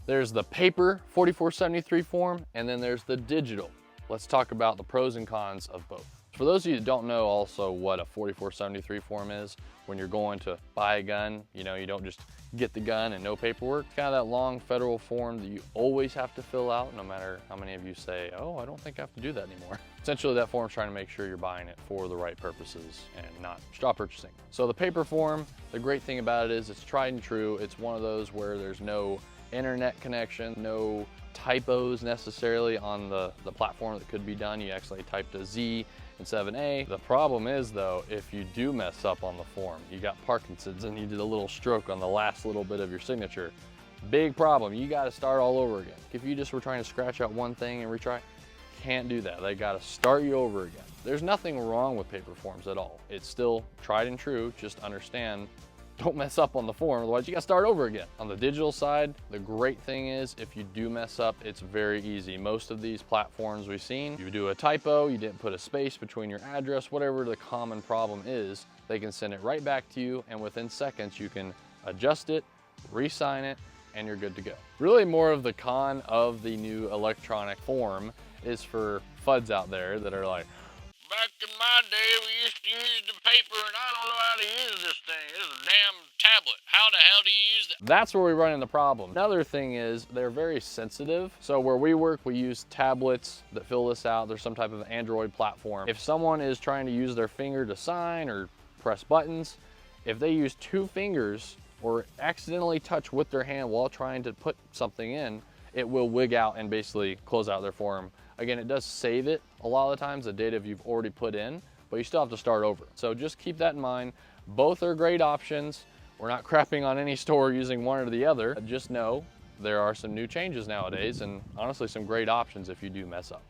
There's the paper 4473 form, and then there's the digital. Let's talk about the pros and cons of both. For those of you that don't know also what a 4473 form is, when you're going to buy a gun, you don't just get the gun and no paperwork. It's kind of that long federal form that you always have to fill out, no matter how many of you say, oh, I don't think I have to do that anymore. Essentially, that form's trying to make sure you're buying it for the right purposes and not straw purchasing. So the paper form, the great thing about it is it's tried and true. It's one of those where there's no internet connection, no typos necessarily on the platform that could be done. You actually typed a Z instead of an A. The problem is though, if you do mess up on the form, you got Parkinson's and you did a little stroke on the last little bit of your signature, big problem. You got to start all over again. If you just were trying to scratch out one thing and retry, can't do that. They got to start you over again. There's nothing wrong with paper forms at all. It's still tried and true. Just understand, don't mess up on the form, otherwise you gotta start over again. On the digital side, the great thing is if you do mess up, it's very easy. Most of these platforms we've seen, you do a typo, you didn't put a space between your address, whatever the common problem is, they can send it right back to you, and within seconds you can adjust it, re-sign it, and you're good to go. Really more of the con of the new electronic form is for FUDs out there that are like, back in my day, we used to use the paper and I don't know how to use this thing. This is a damn tablet. How the hell do you use that? That's where we run into the problem. Another thing is they're very sensitive. So where we work, we use tablets that fill this out. There's some type of Android platform. If someone is trying to use their finger to sign or press buttons, if they use two fingers or accidentally touch with their hand while trying to put something in, it will wig out and basically close out their form. Again, it does save it a lot of the times, the data you've already put in, but you still have to start over. So just keep that in mind. Both are great options. We're not crapping on any store using one or the other. Just know there are some new changes nowadays and honestly some great options if you do mess up.